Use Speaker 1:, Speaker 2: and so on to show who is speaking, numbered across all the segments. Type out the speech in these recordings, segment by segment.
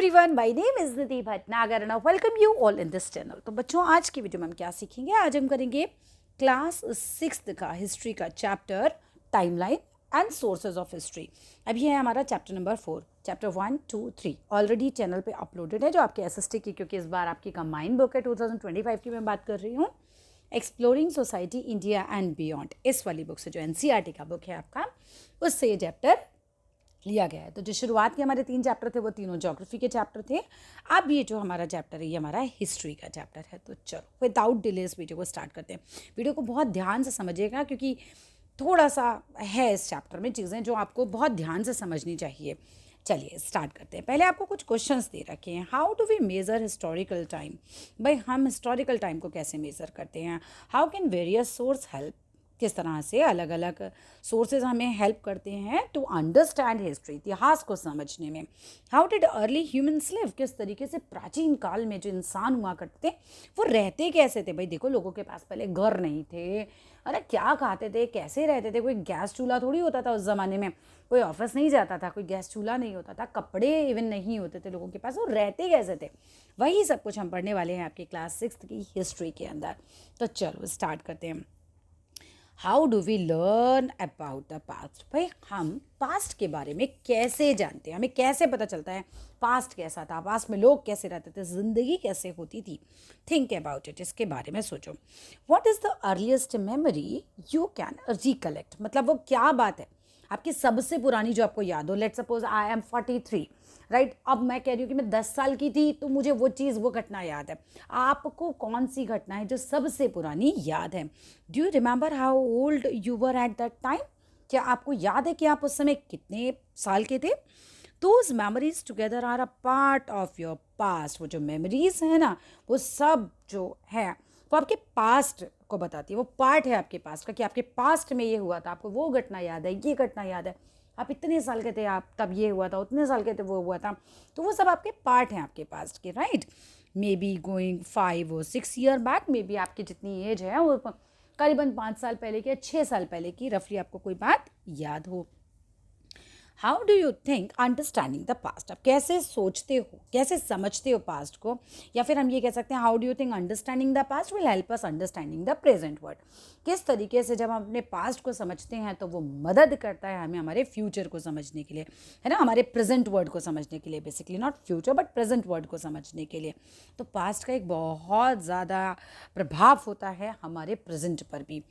Speaker 1: Everyone, my name is Nidhi Bhatnagar and I welcome you all in this channel. तो बच्चों, आज की video में हम क्या सीखेंगे? आज हम करेंगे क्लास 6 का हिस्ट्री का chapter timeline and sources of history. अब ये है हमारा chapter number 4। Chapter 1, 2, 3 already channel पे अपलोडेड है, जो आपके एसएसटी की, क्योंकि इस बार आपकी कंबाइंड बुक है 2025 की मैं बात कर रही हूँ। Exploring society India and beyond, इस वाली बुक से, जो एनसीईआरटी का बुक है आपका, उससे ये चैप्टर लिया गया है। तो जो शुरुआत के हमारे 3 चैप्टर थे वो तीनों ज्योग्राफी के चैप्टर थे। अब ये जो हमारा चैप्टर है ये हमारा हिस्ट्री का चैप्टर है। तो चलो विदाउट डिले इस वीडियो को स्टार्ट करते हैं। वीडियो को बहुत ध्यान से समझिएगा, क्योंकि थोड़ा सा है इस चैप्टर में चीज़ें जो आपको बहुत ध्यान से समझनी चाहिए। चलिए स्टार्ट करते हैं। पहले आपको कुछ क्वेश्चंस दे रखे हैं। How do we measure historical time? भाई हम हिस्टोरिकल टाइम को कैसे मेज़र करते हैं? How can various source help? किस तरह से अलग अलग सोर्सेज हमें हेल्प करते हैं टू अंडरस्टैंड हिस्ट्री, इतिहास को समझने में। How did early humans live? किस तरीके से प्राचीन काल में जो इंसान हुआ करते थे वो रहते कैसे थे? भाई देखो, लोगों के पास पहले घर नहीं थे, अरे क्या खाते थे, कैसे रहते थे? कोई गैस चूल्हा थोड़ी होता था उस ज़माने में, कोई ऑफिस नहीं जाता था, कोई गैस चूल्हा नहीं होता था, कपड़े इवन नहीं होते थे लोगों के पास, वो रहते कैसे थे? वही सब कुछ हम पढ़ने वाले हैं आपकी क्लास 6 की हिस्ट्री के अंदर। तो चलो स्टार्ट करते हैं। How do we learn about the past? भाई हम पास्ट के बारे में कैसे जानते हैं? हमें कैसे पता चलता है पास्ट कैसा था, पास्ट में लोग कैसे रहते थे, ज़िंदगी कैसे होती थी? थिंक अबाउट इट, इसके बारे में सोचो। What is the earliest memory you can recollect? मतलब वो क्या बात है आपकी सबसे पुरानी जो आपको याद हो। Let suppose I am 43, right? अब मैं कह रही हूँ कि मैं 10 साल की थी, तो मुझे वो चीज़, वो घटना याद है। आपको कौन सी घटना है जो सबसे पुरानी याद है? Do you remember how old you were at that time? क्या आपको याद है कि आप उस समय कितने साल के थे? Those memories together are a part of your past. वो जो मेमोरीज है ना, वो सब जो है वो आपके पास्ट को बताती है, वो पार्ट है आपके पास्ट का, कि आपके पास्ट में ये हुआ था, आपको वो घटना याद है, ये घटना याद है, आप इतने साल के थे, आप तब ये हुआ था, उतने साल के थे वो हुआ था। तो वो सब आपके पार्ट हैं आपके पास्ट के, राइट? मे बी गोइंग 5 और 6 ईयर बैक, मे बी आपकी जितनी एज है वो करीबन 5 साल पहले की या 6 साल पहले की रफली आपको कोई बात याद हो। How do you think understanding the past? आप कैसे सोचते हो, कैसे समझते हो पास्ट को? या फिर हम ये कह सकते हैं, how do you think understanding the past will help us understanding the present world? किस तरीके से जब हम अपने पास्ट को समझते हैं तो वो मदद करता है हमें हमारे फ्यूचर को समझने के लिए, है ना, हमारे प्रेजेंट वर्ल्ड को समझने के लिए, basically not future but present world को समझने के लिए। तो पास्ट का एक बहुत ज़्यादा प्रभाव होता है हमारे प्रेजेंट पर भी।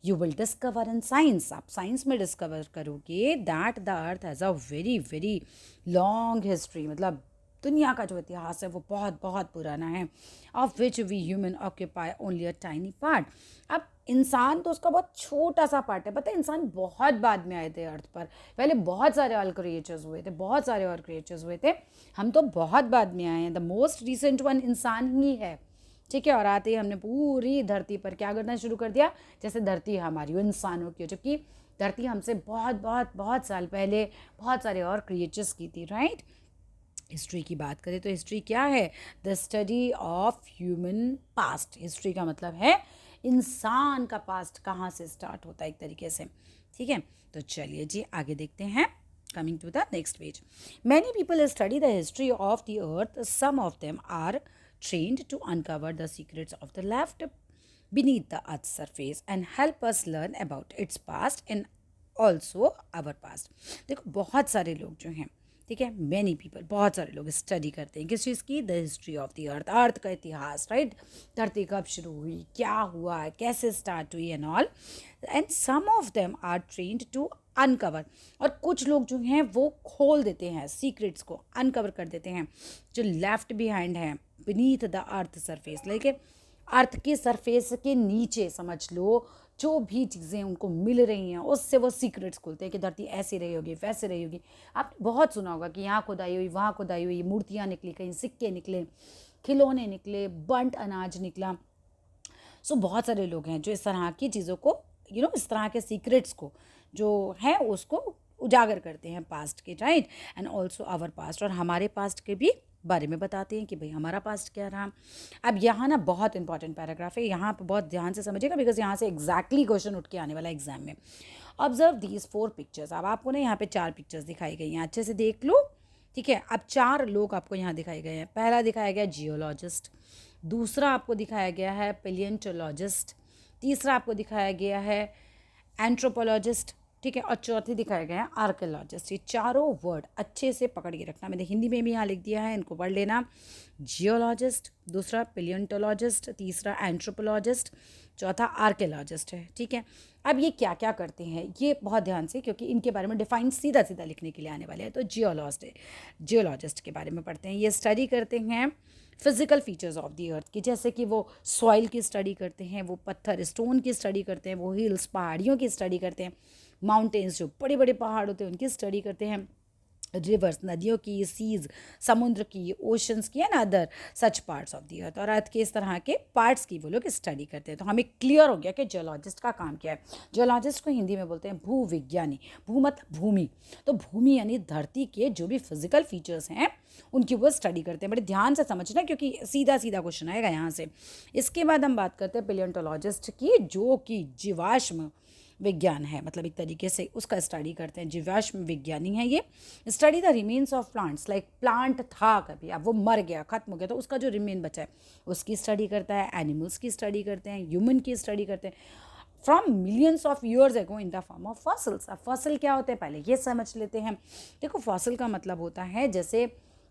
Speaker 1: You will discover in science, आप साइंस में डिस्कवर करोगे that the earth has a very very long history. मतलब दुनिया का जो इतिहास है वो बहुत बहुत पुराना है, of which we human occupy only a tiny part. अब इंसान तो उसका बहुत छोटा सा पार्ट है। पता है, इंसान बहुत बाद में आए थे अर्थ पर, पहले बहुत सारे और क्रिएचर्स हुए थे, बहुत सारे और क्रिएचर्स हुए थे, हम तो बहुत बाद में आए हैं। द मोस्ट रिसेंट वन इंसान ही है, ठीक है? और आते ही हमने पूरी धरती पर क्या करना शुरू कर दिया, जैसे धरती हमारी हो, इंसानों की हो, जबकि धरती हमसे बहुत बहुत बहुत साल पहले बहुत सारे और क्रिएचर्स की थी, राइट? हिस्ट्री की बात करें तो हिस्ट्री क्या है? The study of human past. History का मतलब है इंसान का पास्ट कहाँ से स्टार्ट होता है, एक तरीके से, ठीक है? तो चलिए जी आगे देखते हैं। Coming to the next page. Many people study the history of the earth, some of them are trained to uncover the secrets of the left beneath the earth's surface and help us learn about its past and also our past। देखो, बहुत सारे लोग जो हैं, ठीक है, many people, बहुत सारे लोग स्टडी करते हैं किस चीज़ की? The history of the earth, earth का इतिहास, राइट? धरती कब शुरू हुई, क्या हुआ, कैसे स्टार्ट हुई and all. And some of them are trained to uncover, और कुछ लोग जो हैं वो खोल देते हैं, सीक्रेट्स को अनकवर कर देते हैं, जो लेफ्ट बिहाइंड है बीनीथ द अर्थ सरफेस, लेकिन अर्थ के सरफेस के नीचे समझ लो, जो भी चीज़ें उनको मिल रही हैं उससे वो सीक्रेट्स खोलते हैं कि धरती ऐसी रही होगी, वैसे रही होगी। आपने बहुत सुना होगा कि यहाँ खुदाई हुई, वहाँ खुदाई हुई, मूर्तियाँ निकली, कहीं सिक्के निकले, खिलौने निकले, बंट अनाज निकला। सो बहुत सारे लोग हैं जो इस तरह की चीज़ों को, इस तरह के सीक्रेट्स को जो है उसको उजागर करते हैं पास्ट के, right? And also our past, और हमारे पास्ट के भी बारे में बताते हैं कि भाई हमारा पास्ट क्या रहा। अब यहाँ ना बहुत इंपॉर्टेंट पैराग्राफ है, यहाँ पर बहुत ध्यान से समझिएगा, बिकॉज यहाँ से एग्जैक्टली क्वेश्चन उठ के आने वाला एग्जाम में। Observe these 4 pictures. अब आपको ना यहाँ पे 4 पिक्चर्स दिखाई गई हैं, अच्छे से देख लो, ठीक है। अब 4 लोग आपको यहाँ दिखाए गए हैं। पहला दिखाया गया जियोलॉजिस्ट, दूसरा आपको दिखाया गया है पेलियंटोलॉजिस्ट, तीसरा आपको दिखाया गया है एंथ्रोपोलॉजिस्ट, ठीक है, और चौथी दिखाया गया है आर्कियोलॉजिस्ट। ये चारों वर्ड अच्छे से पकड़ के रखना, मैंने हिंदी में भी यहाँ लिख दिया है, इनको पढ़ लेना। जियोलॉजिस्ट, दूसरा पेलियंटोलॉजिस्ट, तीसरा एंथ्रोपोलॉजिस्ट, चौथा आर्कियोलॉजिस्ट है, ठीक है। अब ये क्या क्या करते हैं ये बहुत ध्यान से, क्योंकि इनके बारे में डिफाइन सीधा सीधा लिखने के लिए आने वाले हैं। तो जियोलॉजिस्ट के बारे में पढ़ते हैं। ये स्टडी करते हैं फिजिकल फीचर्स ऑफ द अर्थ की, जैसे कि वो सॉइल की स्टडी करते हैं, वो पत्थर स्टोन की स्टडी करते हैं, वो हिल्स पहाड़ियों की स्टडी करते हैं, माउंटेन्स जो बड़े बड़े पहाड़ होते हैं उनकी स्टडी करते हैं, रिवर्स नदियों की, सीज समुद्र की, ओशंस की, and other such parts of the earth, और अर्थ के इस तरह के पार्ट्स की वो लोग स्टडी करते हैं। तो हमें क्लियर हो गया कि जियोलॉजिस्ट का काम क्या है। जियोलॉजिस्ट को हिंदी में बोलते हैं भूविज्ञानी। भू मतलब भूमि, तो भूमि यानी धरती के जो भी फिजिकल फीचर्स हैं उनकी वो स्टडी करते हैं। बड़े ध्यान से समझना क्योंकि सीधा सीधा क्वेश्चन आएगा यहाँ से। इसके बाद हम बात करते हैं पेलियोंटोलॉजिस्ट की, जो कि जीवाश्म विज्ञान है, मतलब एक तरीके से उसका स्टडी करते हैं। जीवाश्म विज्ञानी है ये। Study the remains of plants, like plant था कभी, अब वो मर गया, खत्म हो गया, तो उसका जो रिमेन बचा है उसकी स्टडी करता है। एनिमल्स की स्टडी करते हैं, ह्यूमन की स्टडी करते हैं from millions of years ago in the form of fossils. अब फॉसिल क्या होते हैं पहले ये समझ लेते हैं। देखो फॉसिल का मतलब होता है, जैसे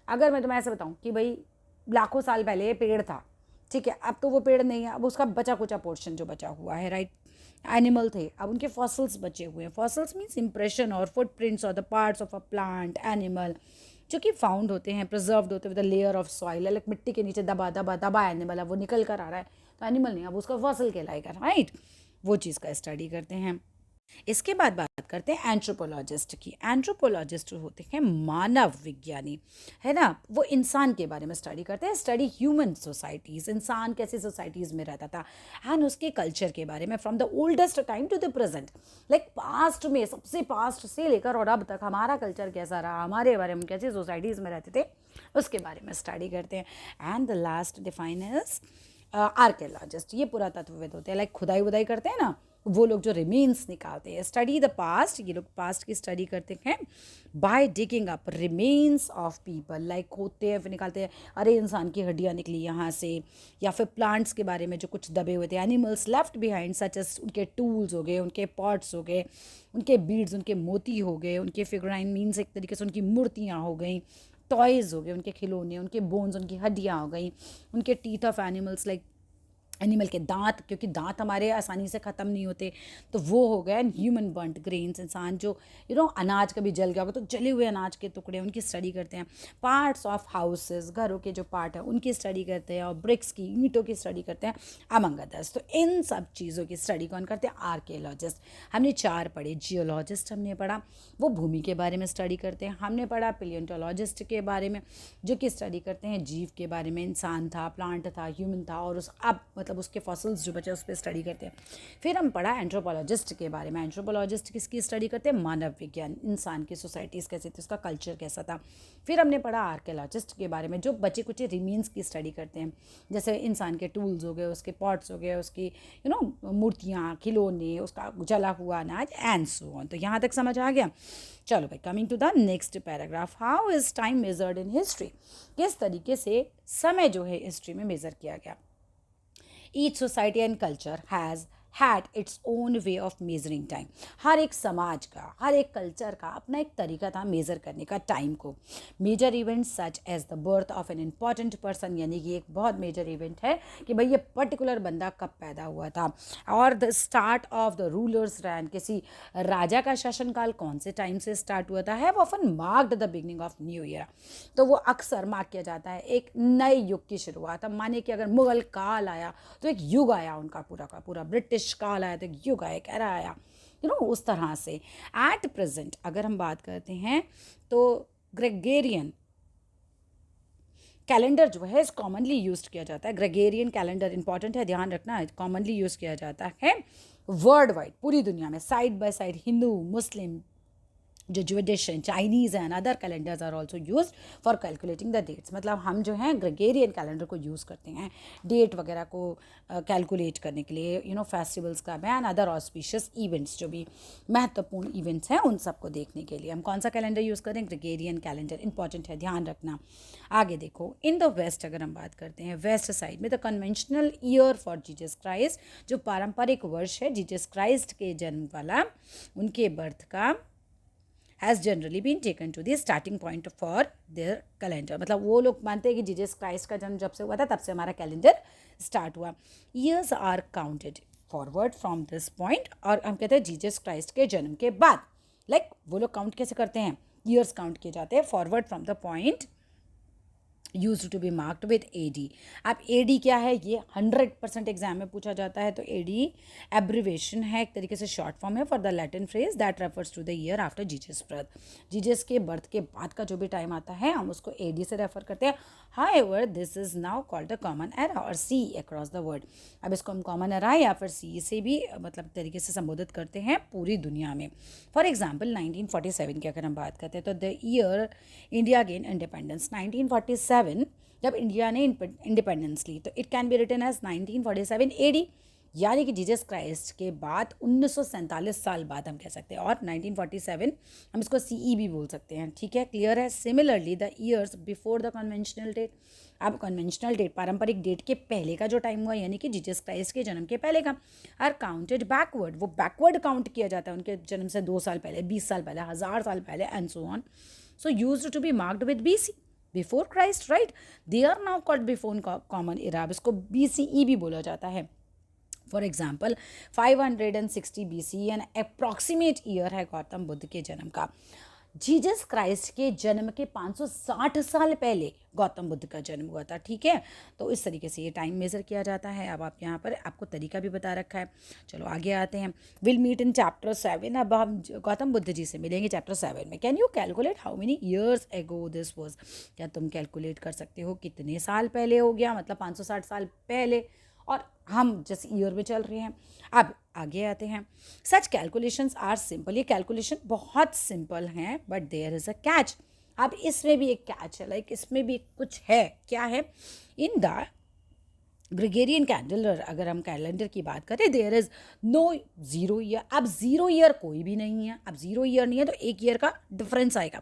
Speaker 1: अगर मैं तुम्हें ऐसे बताऊं कि भाई लाखों साल पहले पेड़ था, ठीक है, अब तो वो पेड़ नहीं है, अब उसका बचा कुचा पोर्शन जो बचा हुआ है, राइट। एनिमल थे, अब उनके फॉसिल्स बचे हुए हैं। फॉसिल्स मीन्स इंप्रेशन और फुटप्रिंट्स और the parts of a plant animal जो कि फाउंड होते हैं, प्रिजर्व्ड होते हैं with the layer of soil, like मिट्टी के नीचे दबा दबा दबा एनिमल है वो निकल कर आ रहा है, तो एनिमल नहीं, अब उसका फॉसिल कहलाएगा, राइट। वो चीज़ का स्टडी करते हैं। इसके बाद बात करते हैं एंथ्रोपोलॉजिस्ट की। एंथ्रोपोलॉजिस्ट होते हैं मानव विज्ञानी, है ना। वो इंसान के बारे में स्टडी करते हैं, स्टडी ह्यूमन सोसाइटीज़, इंसान कैसे सोसाइटीज़ में रहता था, एंड उसके कल्चर के बारे में from the oldest time to the present, like past में, सबसे पास्ट से लेकर और अब तक हमारा कल्चर कैसा रहा, हमारे बारे में कैसे सोसाइटीज़ में रहते थे, उसके बारे में स्टडी करते हैं। And the last define is archaeologist. ये पुरातत्वविद होते हैं, लाइक खुदाई वुदाई करते हैं ना, वो लोग जो रिमेन्स निकालते हैं। स्टडी द पास्ट, ये लोग पास्ट की स्टडी करते हैं by digging up remains of people, like होते हैं फिर निकालते हैं, अरे इंसान की हड्डियाँ निकली यहाँ से, या फिर प्लांट्स के बारे में जो कुछ दबे हुए थे, animals left behind such as, उनके टूल्स हो गए, उनके पॉट्स हो गए, उनके बीड्स, उनके मोती हो गए, उनके फिगराइन मीन्स एक तरीके से उनकी मूर्तियाँ हो गई, टॉयज़ हो गए, उनके खिलौने, उनके बोन्स, उनकी हड्डियाँ हो गई, उनके teeth of animals, like animal के दांत, क्योंकि दांत हमारे आसानी से ख़त्म नहीं होते, तो वो हो गया। ह्यूमन बर्न्ट ग्रेन्स, इंसान जो अनाज कभी जल गया होगा तो जले हुए अनाज के टुकड़े, उनकी स्टडी करते हैं। पार्ट्स ऑफ हाउसेस, घरों के जो पार्ट है उनकी स्टडी करते हैं, और ब्रिक्स की, ईंटों की स्टडी करते हैं, अमंग अदर्स। तो इन सब चीज़ों की स्टडी कौन करते हैं? आर्कियोलॉजिस्ट। हमने 4 पढ़े। जियोलॉजिस्ट हमने पढ़ा, वो भूमि के बारे में स्टडी करते हैं। हमने पढ़ा पेलियोंटोलॉजिस्ट के बारे में, जो कि स्टडी करते हैं जीव के बारे में, इंसान था, प्लांट था, ह्यूमन था, और उस अब मतलब उसके फॉसिल्स जो बचे उस पर स्टडी करते हैं। फिर हम पढ़ा एंथ्रोपोलॉजिस्ट के बारे में। एंथ्रोपोलॉजिस्ट किसकी स्टडी करते हैं? मानव विज्ञान, इंसान की सोसाइटीज़ कैसे थी, उसका कल्चर कैसा था। फिर हमने पढ़ा आर्कियोलॉजिस्ट के बारे में, जो बचे कुछ रिमेन्स की स्टडी करते हैं, जैसे इंसान के टूल्स हो गए, उसके पॉट्स हो गए, उसकी मूर्तियाँ, खिलौने, उसका जला हुआ अनाज, एंड सो ऑन। तो यहाँ तक समझ आ गया। चलो भाई, coming to the next paragraph. How is time measured in history? किस तरीके से समय जो है हिस्ट्री में मेज़र किया गया। Each society and culture has had its own way of measuring time. हर एक समाज का, हर एक कल्चर का अपना एक तरीका था मेज़र करने का टाइम को। Major event such as the birth of an important person, यानी कि एक बहुत मेजर इवेंट है कि भाई ये पर्टिकुलर बंदा कब पैदा हुआ था, और the start of the rulers ran, किसी राजा का शासनकाल कौन से टाइम से स्टार्ट हुआ था, है वो often marked the beginning of new year. तो वो अक्सर मार्क किया जाता है एक नए युग की शुरुआत। अब माने कि अगर मुगल काल आया तो एक युग आया उनका पूरा का पूरा, ब्रिटिश काल आया तो एक युग आया, एक एरा आया, उस तरह से। एट प्रेजेंट अगर हम बात करते हैं तो ग्रेगोरियन कैलेंडर जो है कॉमनली यूज किया जाता है। ग्रेगोरियन कैलेंडर इंपॉर्टेंट है, ध्यान रखना, कॉमनली यूज किया जाता है वर्ल्ड वाइड, पूरी दुनिया में, साइड बाय साइड हिंदू, मुस्लिम, जो ज्विडिश हैं, Chinese and other calendars are also use for calculating the dates. मतलब हम जो हैं ग्रेगोरियन कैलेंडर को यूज़ करते हैं डेट वगैरह को कैलकुलेट करने के लिए, फेस्टिवल्स का एंड अदर ऑस्पिशियस इवेंट्स, जो भी महत्वपूर्ण इवेंट्स हैं उन सबको देखने के लिए हम कौन सा कैलेंडर यूज़ करें? Gregorian calendar. इंपॉर्टेंट है, ध्यान रखना। आगे देखो, इन द वेस्ट अगर हम बात करते हैं, वेस्ट साइड में the conventional year for Jesus Christ, जो पारंपरिक वर्ष है जीसस क्राइस्ट के जन्म वाला, उनके बर्थ का, has generally been taken to the starting point for their calendar। मतलब वो लोग मानते हैं कि जीसस क्राइस्ट का जन्म जब से हुआ था तब से हमारा कैलेंडर स्टार्ट हुआ। Years are counted forward from this point, और हम कहते हैं जीसस क्राइस्ट के जन्म के बाद, वो लोग काउंट कैसे करते हैं? ईयर्स काउंट किए जाते हैं forward from the point use to be marked with AD। अब AD क्या है? ये 100% एग्जाम में पूछा जाता है। तो AD एब्रिवेशन है, एक तरीके से शॉर्ट फॉर्म है for the Latin phrase that refers to the year after Jesus birth. Jesus के बर्थ के बाद का जो भी टाइम आता है हम उसको AD से रेफर करते हैं। However this is now called the common era और C अक्रॉस द वर्ल्ड। अब इसको हम कॉमन एरा या फिर C से भी तरीके से संबोधित करते हैं पूरी दुनिया में। फॉर एग्जाम्पल 1947 की अगर हम बात करते हैं तो the year India gain independence, 1947 जब इंडिया ने इंडिपेंडेंस ली, तो it can be written as 1947 AD, यानी कि जीसस क्राइस्ट के बाद 1947 साल बाद हम कह सकते हैं। और 1947 हम इसको CE भी बोल सकते हैं। ठीक है, क्लियर है? Similarly the years before the conventional date, अब कन्वेंशनल डेट पारंपरिक डेट के पहले का जो टाइम हुआ, यानी कि जीसस क्राइस्ट के जन्म के पहले का, आर काउंटेड बैकवर्ड। वो बैकवर्ड काउंट किया जाता है उनके जन्म से 2 साल पहले, 20 साल पहले, 1000 साल पहले and so on. So used to be marked with BC, before Christ, right? They are now called before common era. अब इसको BCE भी बोला जाता है। For example 560 BC an approximate year है गौतम बुद्ध के जन्म का। जीसस क्राइस्ट के जन्म के 560 साल पहले गौतम बुद्ध का जन्म हुआ था। ठीक है, तो इस तरीके से ये टाइम मेज़र किया जाता है। अब आप यहाँ पर आपको तरीका भी बता रखा है। चलो आगे आते हैं। Will meet in chapter 7। अब हम गौतम बुद्ध जी से मिलेंगे चैप्टर 7 में। Can you calculate how many years ago this was? क्या तुम कैलकुलेट कर सकते हो कितने साल पहले हो गया? मतलब 560 साल पहले, और हम जिस ईयर में चल रहे हैं। अब आगे आते हैं। सच कैलकुलेशंस आर सिंपल, ये कैलकुलेशन बहुत सिंपल हैं, but there is a catch. अब इसमें भी एक कैच है, इसमें भी कुछ है। क्या है? इन द ग्रेगोरियन कैलेंडर, अगर हम कैलेंडर की बात करें, देयर इज़ नो 0 ईयर। अब 0 ईयर कोई भी नहीं है। अब 0 ईयर नहीं है तो 1 ईयर का डिफरेंस आएगा।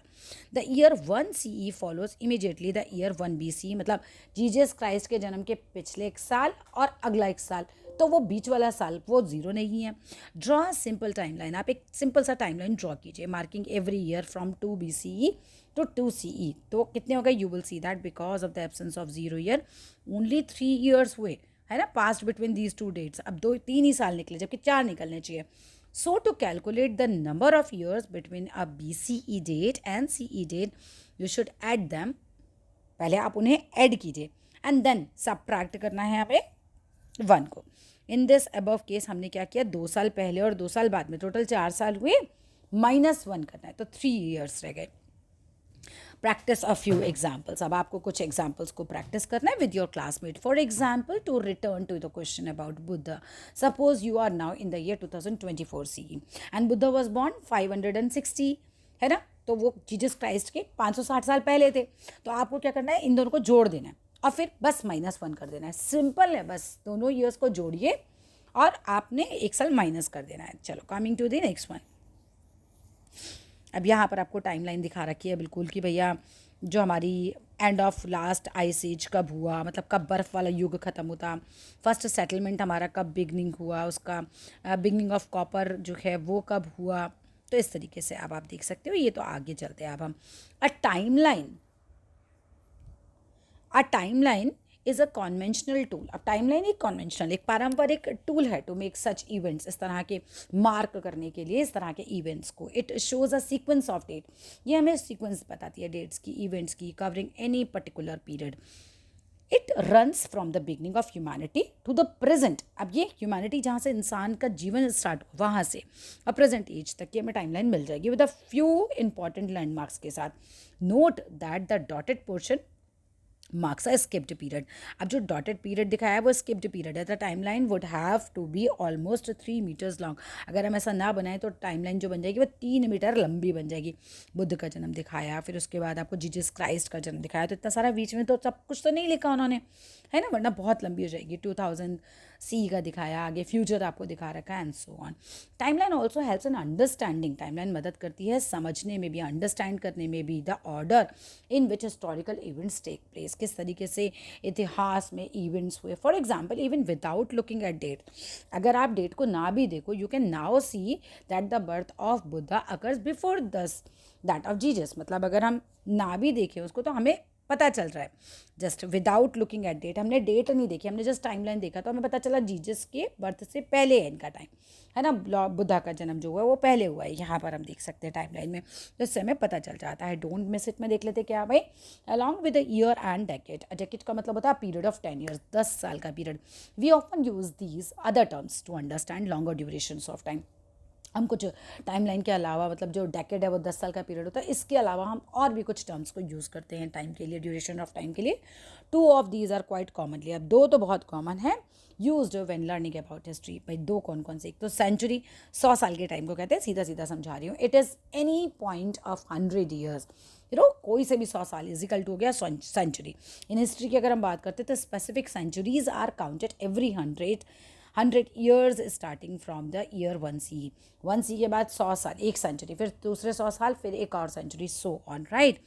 Speaker 1: The year 1 CE follows immediately the year 1 BC। मतलब जीसस क्राइस्ट के जन्म के पिछले 1 साल और अगला 1 साल, तो वो बीच वाला साल वो 0 नहीं है। ड्रॉ सिंपल टाइमलाइन, आप एक सिंपल सा टाइमलाइन ड्रॉ कीजिए, marking every year from 2 BCE to 2 CE। तो कितने हो गए? You will see that because of the absence of 0 year only 3 years हुए, है ना, पास्ट बिटवीन दीज 2 डेट्स। अब 2-3 ही साल निकले, जबकि 4 निकलने चाहिए। So to calculate the number of years between a BCE date and CE date, you should add them. पहले आप उन्हें ऐड कीजिए एंड देन सबट्रैक्ट करना है हमें 1 को। इन दिस अबव केस हमने क्या किया? 2 साल पहले और 2 साल बाद में, टोटल 4 साल हुए, -1 करना है, तो 3 ईयर्स रह गए। Practice a few examples. अब आपको कुछ एग्जाम्पल्स को प्रैक्टिस करना है with your classmate. For example, to return to the question about Buddha, suppose you are now in the year 2024 CE and Buddha was born 560, है ना, तो वो जीसस क्राइस्ट के 560 साल पहले थे। तो आपको क्या करना है? इन दोनों को जोड़ देना है और फिर बस -1 कर देना है। सिंपल है, बस दोनों ईयर्स को जोड़िए और आपने 1 साल माइनस कर देना है। चलो, coming to the next one. अब यहाँ पर आपको टाइमलाइन दिखा रखी है बिल्कुल कि भैया जो हमारी end of last ice age कब हुआ, मतलब कब बर्फ़ वाला युग ख़त्म होता, फर्स्ट सेटलमेंट हमारा कब बिगनिंग हुआ, उसका बिगनिंग ऑफ कॉपर जो है वो कब हुआ। तो इस तरीके से अब आप देख सकते हो। ये तो आगे चलते हैं अब हम। अ timeline is a conventional tool. अब टाइमलाइन एक कॉन्वेंशनल, एक पारंपरिक टूल है टू मेक सच इवेंट्स, इस तरह के मार्क करने के लिए इस तरह के इवेंट्स को। It shows a sequence of date, ये हमें सीक्वेंस बताती है डेट्स की, इवेंट्स की, covering any particular period. It runs from the beginning of humanity to the present. अब ये ह्यूमैनिटी जहाँ से इंसान का जीवन स्टार्ट हो वहाँ से अब प्रेजेंट एज तक की हमें टाइमलाइन मिल जाएगी with a few important landmarks के साथ। Note that the dotted portion marks a skipped period. अब जो डॉटेड पीरियड दिखाया है वो स्किप्ड पीरियड है। The timeline would have to be almost 3 metres long. अगर हम ऐसा ना बनाए तो टाइमलाइन जो बन जाएगी वो 3 मीटर लंबी बन जाएगी। बुद्ध का जन्म दिखाया, फिर उसके बाद आपको जीसस क्राइस्ट का जन्म दिखाया, तो इतना सारा बीच में तो सब कुछ तो नहीं लिखा उन्होंने, है ना, वरना बहुत लंबी हो जाएगी। 2000 सी का दिखाया, आगे फ्यूचर आपको दिखा रखा है and so on. Timeline also helps in understanding. Timeline मदद करती है समझने में भी, अंडरस्टैंड करने में भी, the order in which historical events take place, किस तरीके से इतिहास में इवेंट्स हुए। For example even without looking at date, अगर आप डेट को ना भी देखो, you can now see that the birth of Buddha occurs before this that of Jesus. मतलब अगर हम ना भी देखें उसको तो हमें पता चल रहा है, just without looking at date. हमने डेट नहीं देखी, हमने जस्ट टाइमलाइन देखा तो हमें पता चला जीसस के बर्थ से पहले है इनका टाइम, है ना, बुद्धा का जन्म जो हुआ है वो पहले हुआ है। यहाँ पर हम देख सकते हैं टाइमलाइन में, तो इससे हमें पता चल जाता है। डोंट मिस इट में देख लेते क्या भाई, along with the year and decade. Decade का मतलब होता है पीरियड ऑफ 10 ईयर्स, 10 साल का पीरियड। We often use these other terms to understand longer duration of time. हम कुछ टाइमलाइन के अलावा, मतलब जो डेकेड है वो 10 साल का पीरियड होता है, इसके अलावा हम और भी कुछ टर्म्स को यूज़ करते हैं टाइम के लिए, ड्यूरेशन ऑफ टाइम के लिए। 2 of these are quite commonly, अब 2 तो बहुत कॉमन है used when learning about history. भाई 2 कौन कौन से, एक तो सेंचुरी, 100 साल के टाइम को कहते हैं, सीधा सीधा समझा रही हूँ। It is any point of 100 years, कोई से भी 100 साल इजिकल टू हो गया सेंचुरी। इन हिस्ट्री की अगर हम बात करते हैं तो specific centuries are counted every 100 years starting from the year 1 CE। 1 CE के बाद 100 साल, एक सेंचुरी, फिर दूसरे 100 साल, फिर एक और century, so on, right.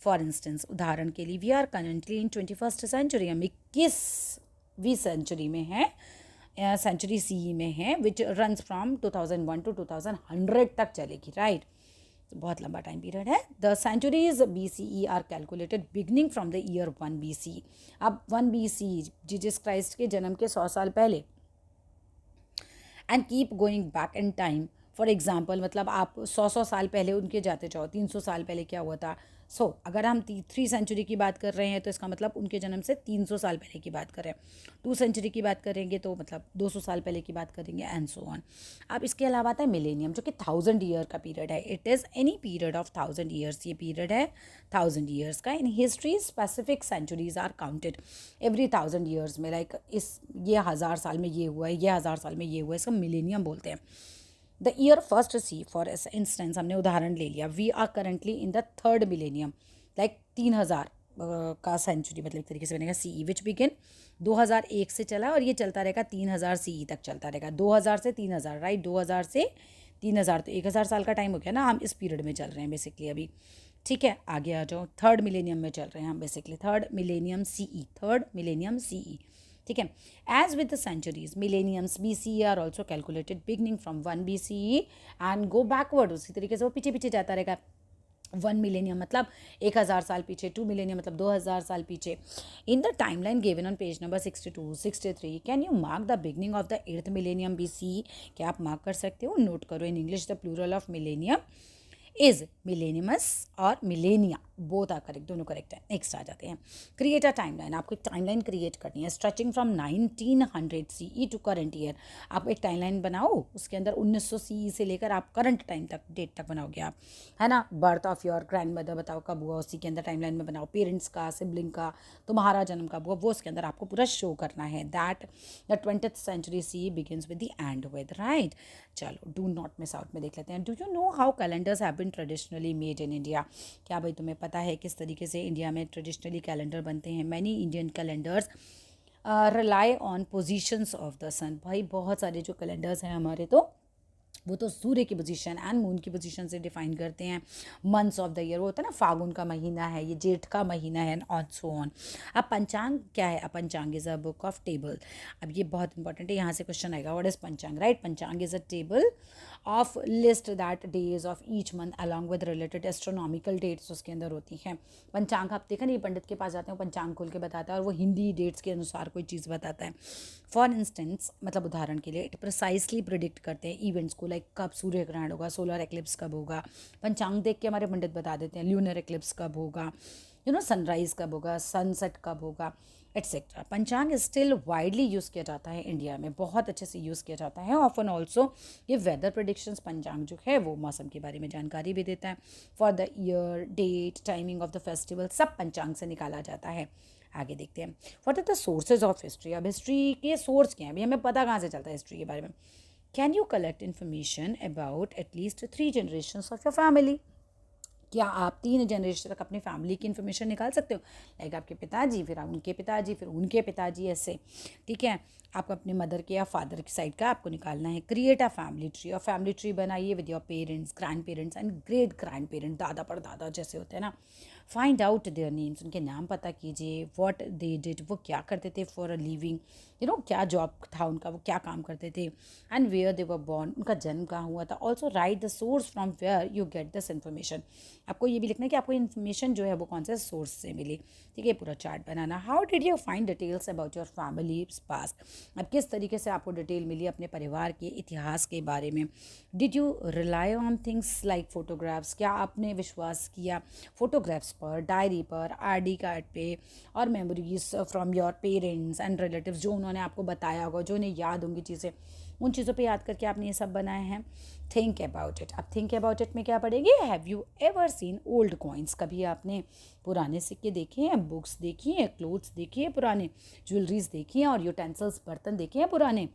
Speaker 1: For instance, उदाहरण के लिए, we are currently in 21st century, हम 21वीं सेंचुरी में हैं, सेंचुरी CE में है, विच रन्स फ्रॉम 2001 टू 2100 तक चलेगी, राइट। बहुत लंबा टाइम पीरियड है। The centuries BCE are calculated beginning from the year 1 BCE। अब 1 BCE जीसस क्राइस्ट के जन्म के 100 साल पहले, and keep going back in time. For example, मतलब आप 100 साल पहले उनके जाते जाओ, 300 साल पहले क्या हुआ था। अगर हम 3 सेंचुरी की बात कर रहे हैं तो इसका मतलब उनके जन्म से 300 साल पहले की बात करें। 2 सेंचुरी की बात करेंगे तो मतलब 200 साल पहले की बात करेंगे, एंड सो ऑन। अब इसके अलावा आता है मिलेनियम, जो कि 1000 ईयर का पीरियड है। It is any period of 1000 years, ये पीरियड है 1000 ईयर्स का। In history specific centuries are counted every 1000 years में, लाइक ये 1000 साल में ये हुआ है, ये 1000 साल में ये हुआ है, इसका मिलेनियम बोलते हैं। The year first C, for instance हमने उदाहरण ले लिया, we are currently in the 3rd millennium, like 3000 का सेंचुरी, मतलब एक तरीके से बनेगा CE, विच बिगिन 2001 से चला और ये चलता रहेगा 3000 CE तक चलता रहेगा। 2000 से 3000, राइट, 2000 से 3000, तो 1000 साल का टाइम हो गया ना। हम इस पीरियड में चल रहे हैं बेसिकली अभी, ठीक है। आगे आ जाओ, 3rd मिलेनियम में चल रहे हैं हम basically, 3rd millennium CE, 3rd millennium CE, ठीक है। As with the centuries, millenniums BCE are also calculated beginning from 1 BCE and go backward, उसी तरीके से वो पीछे पीछे जाता रहेगा। 1 मिलेनियम मतलब 1000 साल पीछे, 2 मिलेनियम मतलब 2000 साल पीछे। In the timeline given on page number 62, 63, can you mark the beginning of the 8th millennium BCE? क्या आप मार्क कर सकते हो? नोट करो, in English the plural of millennium is millenniums और मिलेनिया, बोथ आर करेक्ट, दोनों correct है। Next आ जाते हैं, क्रिएट अ टाइमलाइन। आपको एक टाइमलाइन क्रिएट करनी है, stretching from 1900 CE to current year. आप एक टाइमलाइन बनाओ, उसके अंदर 1900 CE से लेकर आप करंट टाइम तक, डेट तक बनाओगे आप, है ना। Birth of your grand mother बताओ कब हुआ, उसी के अंदर टाइमलाइन में बनाओ। पेरेंट्स का, सिबलिंग का, तुम्हारा जन्म कब हुआ, वो उसके अंदर आपको पूरा शो करना है। That the 20th century CE begins with the end with, right. चलो, डू नॉट मिस आउट में देख लेते हैं। Do you know how calendars have been traditionally made in India? क्या भाई तुम्हें पता है किस तरीके से इंडिया में ट्रेडिशनली कैलेंडर बनते हैं? Many Indian calendars rely on positions of the sun. भाई बहुत सारे जो कैलेंडर्स हैं हमारे, तो वो तो सूर्य की पोजीशन एंड मून की पोजीशन से डिफाइन करते हैं। मंथ्स ऑफ द ईयर, वो होता है ना, फागुन का महीना है, ये जेठ का महीना है, ऑन सो ऑन। अब पंचांग क्या है? अब panchang is a book of table. अब ये बहुत इंपॉर्टेंट है, यहाँ से क्वेश्चन आएगा, what is panchang, right. Panchang is a table of list that days of each month along with related astronomical dates उसके अंदर होती हैं। पंचांग आप देखा नहीं, पंडित के पास जाते हैं, पंचांग खोल के बताता है और वो हिंदी डेट्स के अनुसार कोई चीज़ बताता है। फॉर इंस्टेंस, मतलब उदाहरण के लिए, इट प्रिसाइसली प्रिडिक्ट करते हैं इवेंट्स को, लाइक कब सूर्य ग्रहण होगा, सोलर एक्लिप्स कब होगा। पंचांग देख के हमारे पंडित बता देते हैं ल्यूनर एक्लिप्स कब होगा, सनराइज़ कब होगा, सनसेट कब होगा, एट्सेट्रा। पंचांग स्टिल वाइडली यूज़ किया जाता है इंडिया में, बहुत अच्छे से यूज़ किया जाता है। ऑफन ऑल्सो ये वेदर प्रेडिक्शंस, पंचांग जो है वो मौसम के बारे में जानकारी भी देता है। For the year, date, timing of the festival सब पंचांग से निकाला जाता है। आगे देखते हैं, what are the sources of history. अब हिस्ट्री के सोर्स क्या हैं, अभी हमें पता कहाँ से चलता है हिस्ट्री के बारे में। Can you collect information about at least 3 generations of your family. क्या आप 3 जनरेशन तक अपनी फैमिली की इन्फॉर्मेशन निकाल सकते हो, लाइक आपके पिताजी, फिर उनके पिताजी, फिर उनके पिताजी, ऐसे, ठीक है। आपको अपने मदर के या फादर की साइड का आपको निकालना है। क्रिएट अ फैमिली ट्री, और फैमिली ट्री बनाइए with your parents, grand parents and great grand parent, दादा परदादा जैसे होते हैं ना। फाइंड आउट देयर नेम्स, उनके नाम पता कीजिए। व्हाट दे डिड, वो क्या करते थे फॉर अ लिविंग, क्या जॉब था उनका, वो क्या काम करते थे। And where they were born, उनका जन्म कहाँ हुआ था। Also write the source from where you get this information, आपको ये भी लिखना है कि आपको इन्फॉर्मेशन जो है वो कौन से सोर्स से मिली, ठीक है। पूरा chart banana. How did you find details about your family past, अब किस तरीके से आपको डिटेल मिली अपने परिवार के इतिहास के बारे में। Did you rely on things like photographs, क्या आपने विश्वास किया फोटोग्राफ्स पर, डायरी पर, आरडी कार्ड पे, और memories from your parents and relatives, जो उन्होंने आपको बताया होगा, जो उन्हें याद होंगी चीज़ें, उन चीज़ों पे याद करके आपने ये सब बनाए हैं। थिंक अबाउट इट, अब थिंक अबाउट इट में क्या पढ़ेगी। Have you ever seen old coins, कभी आपने पुराने सिक्के देखे हैं, बुक्स देखी हैं, क्लोथ्स देखी है पुराने, ज्वेलरीज देखी हैं, और यूटेंसिल्स, बर्तन देखे हैं पुराने,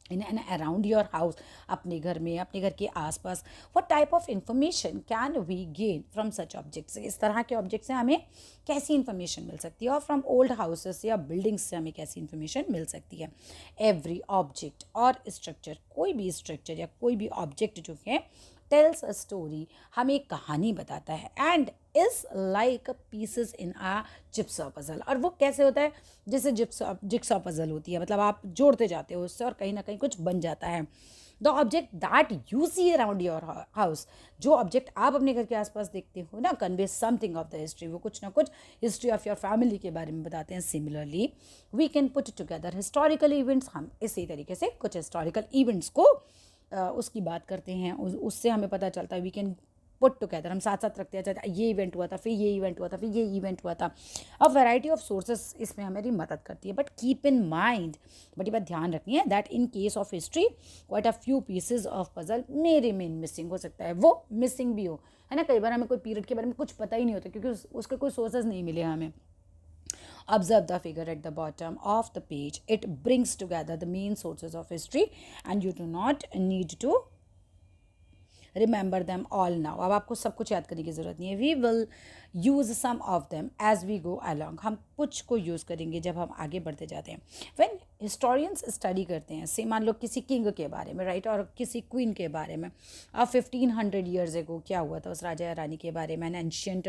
Speaker 1: in and around your house, अपने घर में, अपने घर के आसपास। What type of information can we gain from such objects, इस तरह के ऑब्जेक्ट से हमें कैसी इन्फॉर्मेशन मिल सकती है, और फ्रॉम ओल्ड हाउसेस या बिल्डिंग्स से हमें कैसी इन्फॉर्मेशन मिल सकती है। एवरी ऑब्जेक्ट और स्ट्रक्चर, कोई भी स्ट्रक्चर या कोई भी ऑब्जेक्ट जो है टेल्स अ स्टोरी, हमें एक कहानी बताता है। And is like pieces in a jigsaw puzzle, और वो कैसे होता है, जैसे जिक्सॉ पजल होती है, मतलब आप जोड़ते जाते हो उससे और कहीं ना कहीं कुछ बन जाता है। The object that you see around your house, जो ऑब्जेक्ट आप अपने घर के आसपास देखते हो ना, convey something of the history, वो कुछ ना कुछ हिस्ट्री ऑफ योर फैमिली के बारे में बताते हैं। Similarly we can put together historical events, हम इसी तरीके से कुछ हिस्टोरिकल इवेंट्स को उसकी बात करते हैं, उससे हमें पता चलता है। वी कैन पुट टुगेदर, हम साथ साथ रखते हैं, चाहे ये इवेंट हुआ था, फिर ये इवेंट हुआ था, फिर ये इवेंट हुआ था। अब वैरायटी ऑफ सोर्सेस इसमें हमारी मदद करती है। बट कीप इन माइंड, बड़ी बात ध्यान रखनी है, that in case of history quite a few pieces of puzzle may remain missing, हो सकता है वो मिसिंग भी हो, है ना। कई बार हमें कोई पीरियड के बारे में कुछ पता ही नहीं होता क्योंकि उसके कोई सोर्सेज नहीं मिले हमें। Observe the figure at the bottom of the page. It brings together the main sources of history and you do not need to remember them all now, अब आपको सब कुछ याद करने की ज़रूरत नहीं है। We will use some of them as we go along, हम कुछ को यूज़ करेंगे जब हम आगे बढ़ते जाते हैं। व्हेन हिस्टोरियंस स्टडी करते हैं, से मान लो किसी किंग के बारे में, राइट, और किसी क्वीन के बारे में, अब 1500 ईयर्स एगो क्या हुआ था उस राजा या रानी के बारे में, एंशियंट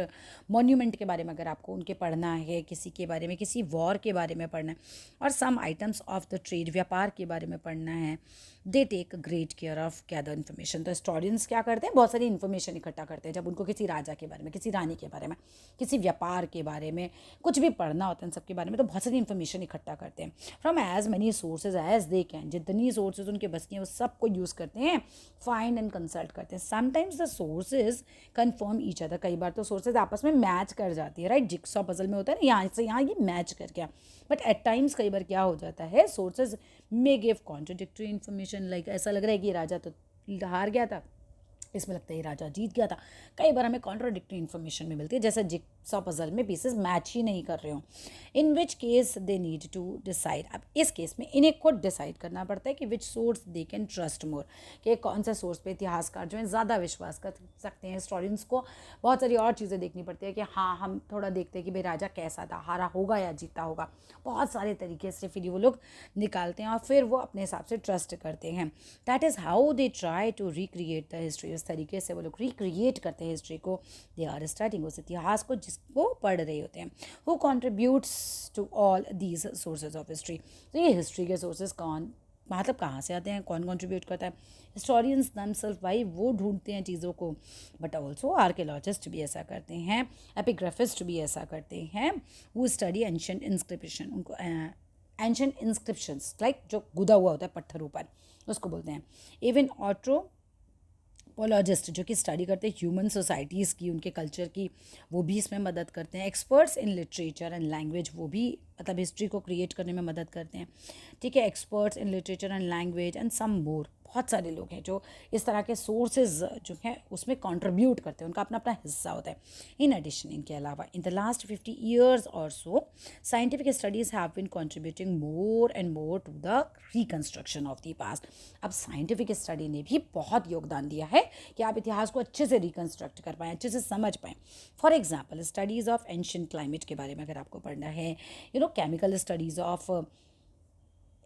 Speaker 1: मॉन्यूमेंट के बारे में अगर आपको उनके पढ़ना है, किसी के बारे में, किसी वॉर के बारे में पढ़ना है, और some items of the trade, व्यापार के बारे में पढ़ना है, they take great care of gather information. तो हिस्टोरियंस क्या करते हैं, बहुत सारी इन्फॉर्मेशन इकट्ठा करते हैं जब उनको किसी राजा के बारे में, किसी रानी के बारे में, किसी व्यापार के बारे में कुछ भी पढ़ना होता है इन सब के बारे में, तो बहुत सारी इन्फॉर्मेशन इकट्ठा करते हैं from as many sources as they can, जितनी सोर्सेज उनके बस की हैं वो सबको यूज़ करते हैं, फाइंड एंड कंसल्ट करते हैं। Sometimes the sources confirm each other, कई बार तो सोर्सेज आपस में मैच कर जाती है, राइट, जिक्सॉ पजल में होता है ना, यहाँ से यहाँ ये मैच कर गया। बट एट टाइम्स कई बार क्या हो जाता है, sources may give contradictory information, like ऐसा लग रहा है कि राजा तो हार गया था, इसमें लगता है राजा जीत गया था। कई बार हमें कॉन्ट्रोडिक्टरी इन्फॉर्मेशन में मिलती है, जैसे जिक्सॉ पजल में पीसेस मैच ही नहीं कर रहे हो, in which case they need to decide. अब इस केस में इन्हें खुद डिसाइड करना पड़ता है कि which source they can trust more, कि कौन से सोर्स पे इतिहासकार जो है ज़्यादा विश्वास कर सकते हैं। हिस्टोरियंस को बहुत सारी और चीज़ें देखनी पड़ती है कि हाँ, हम थोड़ा देखते हैं कि भाई राजा कैसा था, हारा होगा या जीता होगा, बहुत सारे तरीके से फिर वो लोग निकालते हैं और फिर वो अपने हिसाब से ट्रस्ट करते हैं। That is how they try to recreate the history, इस तरीके से वो लोग रिक्रिएट करते हैं हिस्ट्री को। दे आर स्टडिंग, उस इतिहास को जिसको पढ़ रहे होते हैं। Who contributes to all these sources of history, तो ये हिस्ट्री के सोर्सेज कौन, मतलब कहाँ से आते हैं, कौन कंट्रीब्यूट करता है। हिस्टोरियंस दमसेल्फ, भाई वो ढूंढते हैं चीज़ों को, बट ऑल्सो आर्कियोलॉजिस्ट भी ऐसा करते हैं, एपिग्राफिस्ट भी ऐसा करते हैं, वो स्टडी एंशिएंट इंस्क्रिप्शन, उनको एंशिएंट इंस्क्रिप्शंस, लाइक जो गुदा हुआ होता है पत्थरों पर, उसको बोलते हैं। इवन एंथ्रोपोलॉजिस्ट जो कि स्टडी करते हैं ह्यूमन सोसाइटीज़ की, उनके कल्चर की, वो भी इसमें मदद करते हैं। Experts in literature and language, वो भी मतलब हिस्ट्री को क्रिएट करने में मदद करते हैं, ठीक है। Experts in literature and language and some more, बहुत सारे लोग हैं जो इस तरह के सोर्सेज जो हैं उसमें कंट्रीब्यूट करते हैं, उनका अपना अपना हिस्सा होता है। इन एडिशन, इनके अलावा इन द लास्ट 50 ईयर्स और so scientific studies have been contributing more and more to the reconstruction of the past. अब साइंटिफिक स्टडी ने भी बहुत योगदान दिया है कि आप इतिहास को अच्छे से रिकन्स्ट्रक्ट कर पाएँ, अच्छे से समझ पाएँ। For example, studies of ancient climate के बारे में अगर आपको पढ़ना है, chemical studies of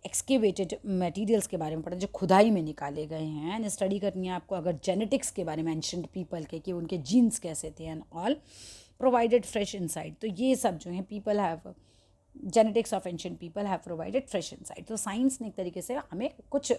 Speaker 1: excavated materials के बारे में पढ़ना, जो खुदाई में निकाले गए हैं, एंड स्टडी करनी है आपको अगर जेनेटिक्स के बारे में, एंशिएंट पीपल के, कि उनके जीन्स कैसे थे and all, provided fresh insight. तो ये सब जो है people have, genetics of ancient people have provided fresh insight. तो साइंस ने एक तरीके से हमें कुछ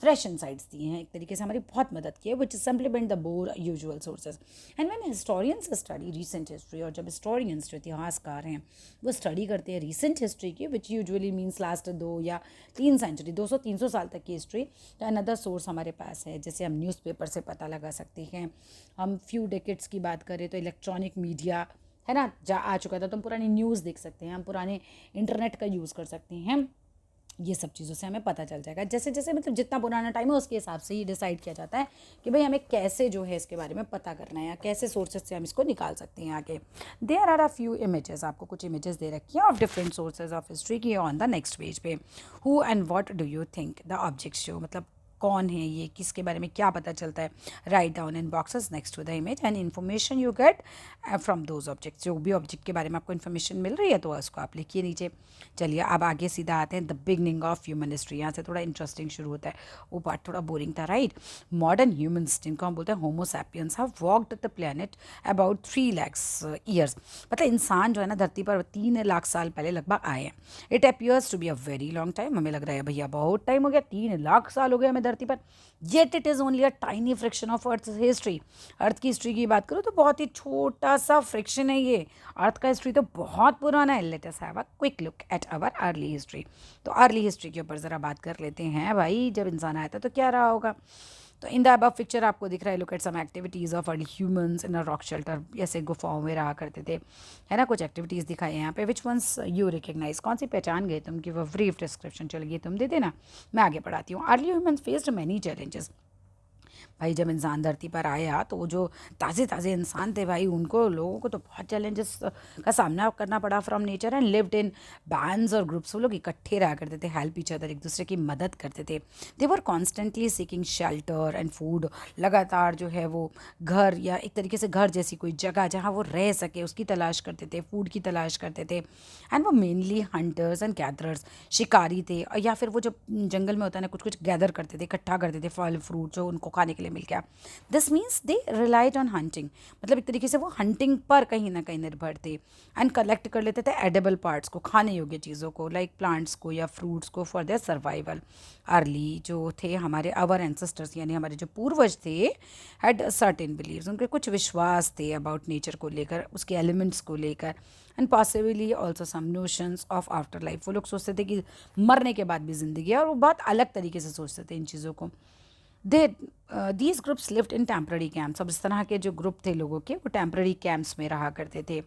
Speaker 1: फ्रेश इंसाइट्स दिए हैं, एक तरीके से हमारी बहुत मदद की है, which supplement the bore usual sources. And when historians study recent history, और जब हिस्टोरियंस जो इतिहासकार हैं वो स्टडी करते हैं रीसेंट हिस्ट्री की, विच यूजुअली मीन्स लास्ट 2 या 3 सेंचुरी, 200-300 साल तक की हिस्ट्री, तो अनदर सोर्स हमारे पास है, जैसे हम न्यूज़पेपर से पता लगा सकते हैं। हम फ्यू डेकेड्स की बात करें तो इलेक्ट्रॉनिक मीडिया है ना जा आ चुका था, तो हम पुरानी न्यूज़ देख सकते हैं, हम पुराने इंटरनेट का यूज़ कर सकते हैं। ये सब चीज़ों से हमें पता चल जाएगा, जैसे जैसे मतलब जितना पुराना टाइम है उसके हिसाब से ही डिसाइड किया जाता है कि भाई हमें कैसे जो है इसके बारे में पता करना है, या कैसे सोर्सेज से हम इसको निकाल सकते हैं आगे। There are a few images, आपको कुछ इमेजेस दे रखी हैं of different sources of history की ऑन द नेक्स्ट पेज पे। Who and what do you think the objects show, मतलब कौन है ये, किसके बारे में क्या पता चलता है। Write down in boxes next to the image and information you get from those objects, जो भी ऑब्जेक्ट के बारे में आपको इन्फॉर्मेशन मिल रही है तो उसको आप लिखिए नीचे। चलिए अब आगे सीधा आते हैं the beginning of human history. यहाँ से थोड़ा इंटरेस्टिंग शुरू होता है, वो पार्ट थोड़ा बोरिंग था, राइट। मॉडर्न ह्यूमन्स, जिनको हम बोलते हैं homo sapiens, have walked the planet about 3 lakh years, मतलब इंसान जो है ना धरती पर 3 लाख साल पहले लगभग आए हैं। It appears to be a very long time, हमें लग रहा है भैया बहुत टाइम हो गया, 3 लाख साल हो गए हमें धरती पर, yet it is only a tiny friction of earth history. Earth की हिस्ट्री की बात करूँ तो बहुत ही छोटा सा फ्रिक्शन है ये, अर्थ का हिस्ट्री तो बहुत पुराना है। Let us have a quick look at our early history. तो अर्ली हिस्ट्री के ऊपर ज़रा बात कर लेते हैं भाई, जब इंसान आया था तो क्या रहा होगा। तो इन द अबव पिक्चर आपको दिख रहा है, look at some activities of early humans in a rock shelter, ऐसे गुफाओं में रहा करते थे, है ना। कुछ एक्टिविटीज़ दिखाई हैं यहाँ पे, विच वंस यू रिकग्नाइज, कौन सी पहचान गए तुम, कि वो ब्रीफ डिस्क्रिप्शन चलिए तुम दे देना, मैं आगे पढ़ाती हूँ। Early humans faced many challenges, भाई जब इंसान धरती पर आया तो वो जो ताज़े ताज़े इंसान थे भाई, उनको लोगों को तो बहुत चैलेंजेस का सामना करना पड़ा from nature, and lived in bands और ग्रुप्स, वो लोग इकट्ठे रहा करते थे, हेल्प ईच अदर, एक दूसरे की मदद करते थे। They were constantly seeking shelter and food, लगातार जो है वो घर या एक तरीके से घर जैसी कोई जगह जहाँ वो रह सके उसकी तलाश करते थे, फूड की तलाश करते थे। एंड वो मेनली हंटर्स एंड गैदरर्स, शिकारी थे, या फिर वो जो जंगल में होता है ना कुछ कुछ गैदर करते थे, इकट्ठा करते थे फल फ्रूट जो उनको खाने के लिए मिल गया। This means they relied on hunting, मतलब एक तरीके से वो हंटिंग पर कहीं ना कहीं निर्भर थे। एंड कलेक्ट कर लेते थे एडेबल पार्ट्स को, खाने योग्य चीज़ों को, लाइक प्लांट्स को या फ्रूट्स को, फॉर देयर सर्वाइवल। अर्ली जो थे हमारे अवर एंसेस्टर्स, यानी हमारे जो पूर्वज थे, हैड सर्टेन बिलीव्स, उनके कुछ विश्वास थे अबाउट नेचर को लेकर, उसके एलिमेंट्स को लेकर, and possibly also some notions of after life. वो लोग सोचते थे कि मरने के बाद भी ज़िंदगी है, और वो बहुत अलग तरीके से सोचते थे इन चीज़ों को। They these groups lived in temporary camps, अब इस तरह के जो ग्रुप थे लोगों के, वो टेम्पररी कैंप्स में रहा करते थे,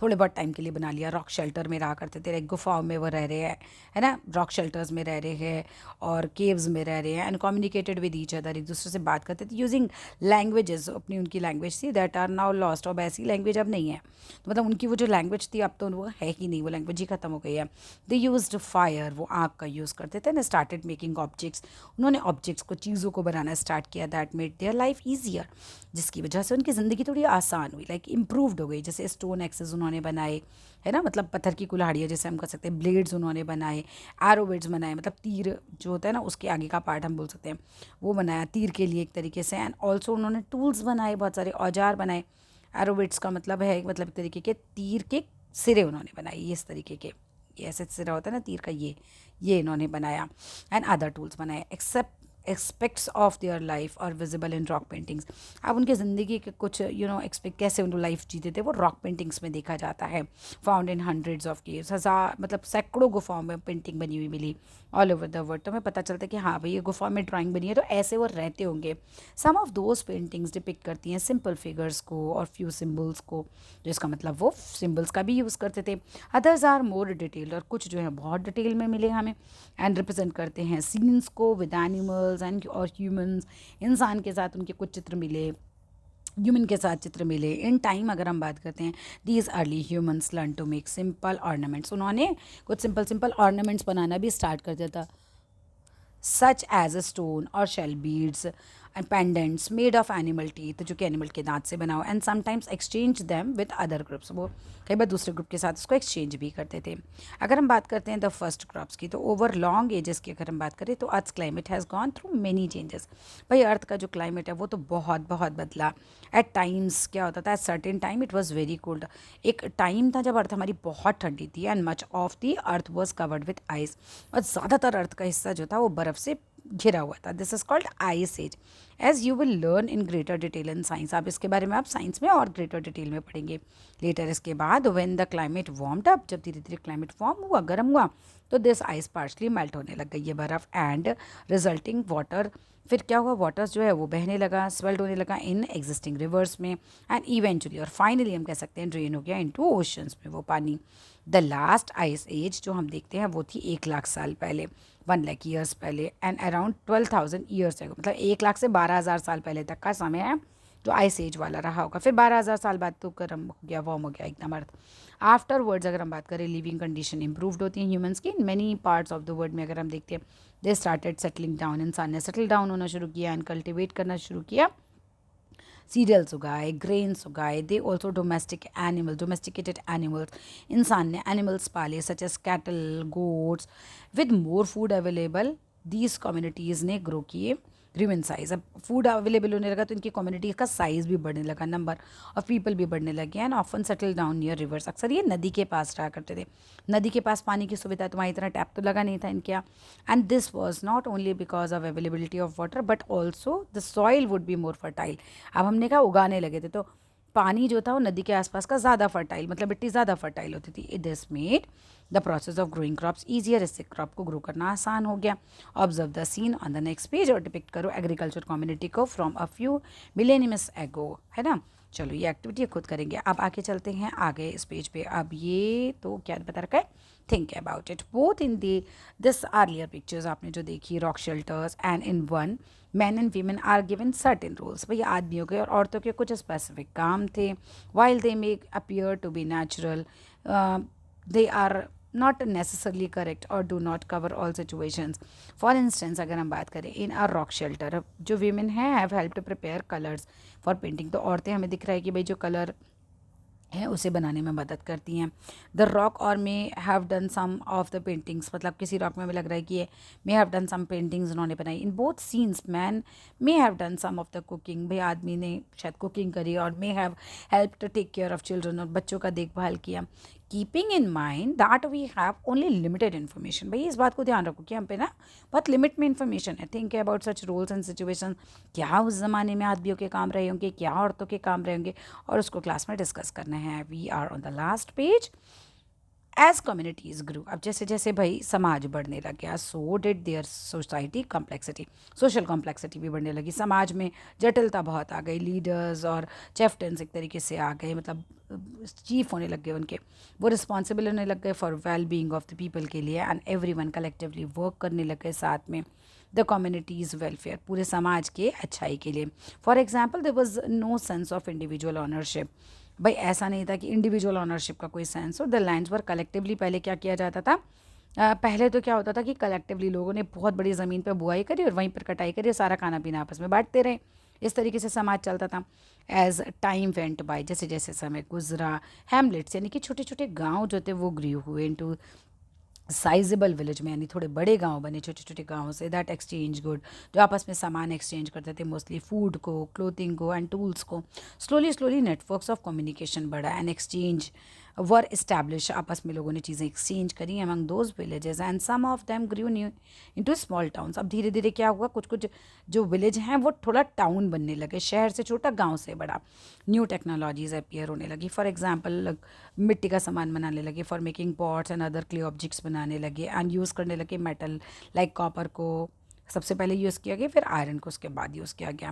Speaker 1: थोड़े बहुत टाइम के लिए बना लिया। रॉक शेल्टर में रहा करते थे, लाइक गुफाओं में वो रह रहे हैं, है ना, रॉक शेल्टर्स में रह रहे हैं और केव्स में रह रहे हैं, and communicated with each other, एक दूसरे से बात करते थे यूजिंग लैंग्वेजेस, अपनी उनकी लैंग्वेज थी, दैट आर नाउ लॉस्ट, अब ऐसी लैंग्वेज अब नहीं है, तो मतलब उनकी वो जो लैंग्वेज थी अब तो वो है ही नहीं, वो लैंग्वेज ही खत्म हो गई है। दे यूज्ड फायर, वो आग का यूज़ करते थे, ना स्टार्टेड मेकिंग ऑब्जेक्ट्स, उन्होंने ऑब्जेक्ट्स को, चीज़ों को बनाना स्टार्ट किया, that made their life easier, जिसकी वजह से उनकी ज़िंदगी थोड़ी आसान हुई, लाइक इम्प्रूव्ड हो गई। जैसे स्टोन एक्सेस उन्होंने बनाए, है ना, मतलब पत्थर की कुल्हाड़ियाँ जैसे हम कर सकते हैं, ब्लेड्स उन्होंने बनाए, एरोवेड्स बनाए, मतलब तीर जो होता है ना उसके आगे का पार्ट हम बोल सकते हैं, वो बनाया तीर के लिए एक तरीके से। एंड ऑल्सो उन्होंने टूल्स बनाए, बहुत सारे औजार बनाए। एरोवेड्स का मतलब है मतलब एक तरीके के तीर के सिरे उन्होंने बनाए, ये इस तरीके के, ये ऐसे सिरा होता है ना तीर का, ये इन्होंने बनाया। एंड अदर टूल्स बनाए, except aspects of their life are visible in rock paintings. अब उनके ज़िंदगी के कुछ एक्सपेक्ट कैसे उन लाइफ जीते थे वो रॉक पेंटिंग्स में देखा जाता है। Found in hundreds of caves, हज़ार मतलब सैकड़ों गुफाओं में पेंटिंग बनी हुई मिली ऑल ओवर द वर्ल्ड। तो हमें पता चलता है कि हाँ भाई ये गुफा में ड्राइंग बनी है तो ऐसे वो रहते होंगे। सम ऑफ दोज पेंटिंग्स डिपिक्ट करती हैं सिंपल फिगर्स को और फ्यू सिम्बल्स को, जिसका मतलब वो सिम्बल्स का भी यूज़ करते थे। अदर्स आर मोर डिटेल्ड, और कुछ जो है बहुत डिटेल में मिले हमें, एंड रिप्रेजेंट करते हैं सीन्स को विद एनिमल्स एंड और ह्यूमंस। इंसान के साथ उनके कुछ चित्र मिले, ह्यूमन के साथ चित्र मिले। इन टाइम अगर हम बात करते हैं, these early humans learn to make simple ornaments, उन्होंने कुछ सिंपल सिंपल ऑर्नामेंट्स बनाना भी स्टार्ट कर दिया था, सच एज अ स्टोन और shell beads and pendants made of animal teeth, जो कि एनिमल के दांत से बनाओ, and sometimes exchange them with other groups, वो कई बार दूसरे ग्रुप के साथ उसको एक्सचेंज भी करते थे। अगर हम बात करते हैं द फर्स्ट क्रॉप्स की, तो ओवर लॉन्ग एजेस की अगर हम बात करें तो अर्थ climate has gone through many changes. भाई अर्थ का जो क्लाइमेट है वो तो बहुत बहुत बदला। एट टाइम्स क्या होता था, at certain time it was very cold, एक टाइम था जब अर्थ हमारी बहुत ठंडी थी, and much of the earth was covered with ice, और ज़्यादातर अर्थ का हिस्सा जो था वो बर्फ़ से घिरा हुआ था। This is called ice age, as you will learn in greater detail in science. आप इसके बारे में आप साइंस में और ग्रेटर डिटेल में पढ़ेंगे लेटर। इसके बाद when the climate warmed up, जब धीरे धीरे क्लाइमेट वार्म हुआ, गर्म हुआ, तो दिस आइस पार्शली मेल्ट होने लग गई ये बर्फ़, एंड रिजल्टिंग वाटर, फिर क्या हुआ, वाटर जो है वो बहने लगा, स्वेल्ड होने लगा इन एग्जिस्टिंग रिवर्स में, एंड इवेंचुअली और फाइनली हम कह सकते हैं ड्रेन हो गया इनटू ओशंस में वो पानी। द लास्ट आइस एज जो हम देखते हैं वो थी 1 लाख साल पहले, 1 लाख ईयर्स पहले, एंड अराउंड 12,000 ईयर्स है, मतलब 1 लाख से 12,000 साल पहले तक का समय है जो आइस एज वाला रहा होगा। फिर 12,000 साल बाद तो गर्म हो गया, वार्म हो गया एकदम अर्थ। आफ्टर वर्ड्स अगर हम बात करें, लिविंग कंडीशन इंप्रूव्ड होती हैं ह्यूमंस की in many parts of the world में। अगर हम देखते हैं, दे स्टार्टेड सेटलिंग डाउन, इंसान ने सेटल डाउन होना शुरू किया, एंड कल्टिवेट करना शुरू किया, सीरियल्स उगाए, ग्रेन्स उगाए। दे ऑल्सो डोमेस्टिकेटेड एनिमल्स, इंसान ने एनिमल्स पाले such as cattle, goats, with more food available these communities ने ग्रो किए, ग्रीव इन साइज। अब फूड अवेलेबल होने लगा तो इनकी कम्युनिटी का साइज़ भी बढ़ने लगा, नंबर ऑफ पीपल भी बढ़ने लगे, and often settle down near reverse. अक्सर ये नदी के पास रहा करते थे, नदी के पास पानी की सुविधा, तो वहाँ इतना टैप तो लगा नहीं था इनके यहाँ। And this was not only because of availability of water but also the soil would be more fertile. अब हमने कहा उगाने लगे थे तो पानी जो था वो नदी के आसपास का ज़्यादा फर्टाइल, मतलब मिट्टी ज़्यादा फर्टाइल होती थी। This made the process of growing crops easier, इससे क्रॉप को ग्रो करना आसान हो गया। Observe the scene on the next page और डिपिक्ट करो एग्रीकल्चर कम्युनिटी को from a few millenniums ago, है ना। चलो ये एक्टिविटी खुद करेंगे। अब आगे चलते हैं आगे इस पेज पे। अब ये तो क्या बता रखा है, think about it both in this earlier pictures आपने जो देखी, rock shelters, and in one man and women are given certain roles. भैया आदमियों के और औरतों के कुछ स्पेसिफिक काम थे। While they make appear to be natural, they are not necessarily correct or do not cover all situations. For instance अगर हम बात करें in a rock shelter, जो women हैं have helped to prepare colors for painting, तो औरतें हमें दिख रहा है कि भाई जो कलर है उसे बनाने में मदद करती हैं। द रॉक और may have done some of the paintings, मतलब किसी रॉक में लग रहा है कि ये may have done some paintings उन्होंने बनाई। In both scenes man may have done some of the cooking, भाई आदमी ने शायद कुकिंग करी, और may have help to take care of children, और बच्चों का देखभाल किया। Keeping in mind that we have only limited information, भाई इस बात को ध्यान रखो कि हम पे ना बहुत लिमिट में इन्फॉर्मेशन है। Think about such roles and situation, क्या उस ज़माने में आदमियों के काम रहे होंगे, क्या औरतों के काम रहे होंगे, और उसको क्लास में डिस्कस करना है। We are on the last page. As communities grew, अब जैसे जैसे भाई समाज बढ़ने लग गया, so did their society complexity, social complexity भी बढ़ने लगी, समाज में जटिलता बहुत आ गई। लीडर्स और चैफ्टन्स एक तरीके से आ गए, मतलब चीफ होने लग गए उनके, वो रिस्पॉन्सिबल होने लग गए for well being of the people के लिए, and every one collectively work करने लग गए साथ में द कम्युनिटीज़ वेलफेयर, पूरे समाज के अच्छाई के लिए। For example there was no sense of individual ownership, भाई ऐसा नहीं था कि इंडिविजुअल ऑनरशिप का कोई सेंस हो। द लैंड्स वर कलेक्टिवली, पहले क्या किया जाता था, पहले तो क्या होता था कि कलेक्टिवली लोगों ने बहुत बड़ी ज़मीन पर बुआई करी और वहीं पर कटाई करी और सारा खाना पीना आपस में बांटते रहे, इस तरीके से समाज चलता था। एज टाइम वेंट बाय, जैसे जैसे समय गुजरा, हैमलेट्स यानी कि छोटे छोटे गांव जो थे वो ग्रीव हुए इनटू साइजेबल विलेज में, यानी थोड़े बड़े गांव बने छोटे छोटे गाँव से। दैट एक्सचेंज गुड, जो आपस में सामान एक्सचेंज करते थे, मोस्टली फूड को, क्लोथिंग को, एंड टूल्स को। Slowly slowly networks of communication बढ़ा, एंड एक्सचेंज वर इस्टेब्लिश, आपस में लोगों ने चीज़ें एक्सचेंज करी among those villages and some of them grew new into small towns. अब धीरे धीरे क्या हुआ, कुछ कुछ जो विलेज हैं वो थोड़ा टाउन बनने लगे, शहर से छोटा गांव से बड़ा। न्यू टेक्नोलॉजीज अपीयर होने लगी, फॉर एग्जांपल मिट्टी का सामान बनाने लगे, for making pots and other clay objects बनाने लगे, एंड यूज़ करने लगे मेटल लाइक कॉपर को सबसे पहले यूज़ किया गया, फिर आयरन को उसके बाद यूज़ किया गया,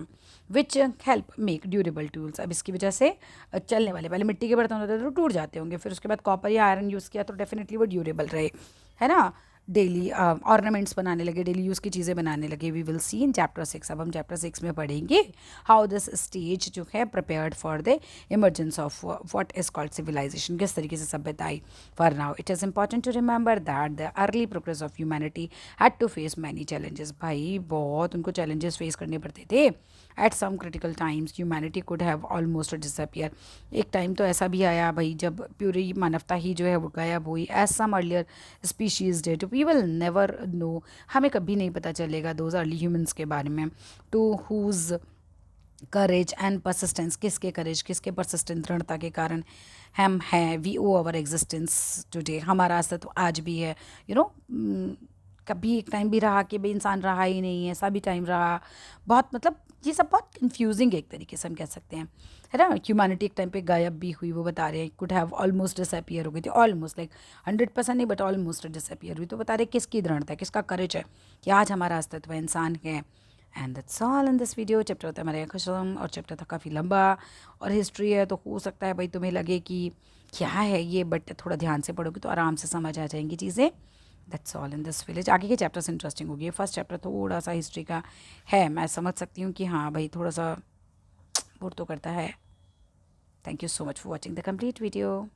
Speaker 1: which help make durable tools. अब इसकी वजह से चलने वाले, पहले मिट्टी के बर्तन होते थे तो टूट जाते होंगे, फिर उसके बाद कॉपर या आयरन यूज़ किया तो डेफिनेटली वो ड्यूरेबल रहे, है ना। डेली ऑर्नामेंट्स बनाने लगे, डेली यूज़ की चीज़ें बनाने लगे। We will see in chapter 6। अब हम चैप्टर 6 में पढ़ेंगे हाउ दिस स्टेज जो है prepared for the emergence of what is called civilization, किस तरीके से सभ्यता आई। For now it is important to remember that the early progress of humanity had to face many challenges. भाई बहुत उनको चैलेंजेस फेस करने पड़ते थे। At some critical times humanity could have almost disappear. एक टाइम तो ऐसा भी आया भाई जब पूरी मानवता ही जो है वो गायब हुई। As some earlier species dead, we will never know, हमें कभी नहीं पता चलेगा दोज अर्ली ह्यूमंस के बारे में। To whose courage and persistence, किसके करेज किसके परसिस्टेंट दृढ़ता के कारण हम हैं, we owe our existence today, हमारा अस्तित्व आज भी है। यू नो कभी एक टाइम भी रहा कि भाई इंसान रहा ही नहीं है, ऐसा भी टाइम रहा। बहुत मतलब ये सब बहुत कंफ्यूजिंग है एक तरीके से हम कह सकते हैं, है ना। ह्यूमैनिटी एक टाइम पे गायब भी हुई, वो बता रहे हैं कुड हैव ऑलमोस्ट डिसअपियर हो गई थी, ऑलमोस्ट लाइक 100% नहीं बट ऑलमोस्ट डिसअपियर हुई। तो बता रहे किसकी दृढ़ता है, किसका करेज है कि आज हमारा अस्तित्व है, इंसान है। And that's all in this video. Chapter होता है हमारे खुशम, और चैप्टर था काफ़ी लंबा और हिस्ट्री है, तो हो सकता है भाई तुम्हें लगे कि क्या है ये, बट थोड़ा ध्यान से पढ़ोगे तो आराम से समझ आ जाएंगी चीज़ें। That's all in this village. आगे के चैप्टर्स इंटरेस्टिंग होगी। फर्स्ट चैप्टर थोड़ा सा हिस्ट्री का है, मैं समझ सकती हूँ कि हाँ भाई थोड़ा सा बोर तो करता है। Thank you so much for watching the complete video.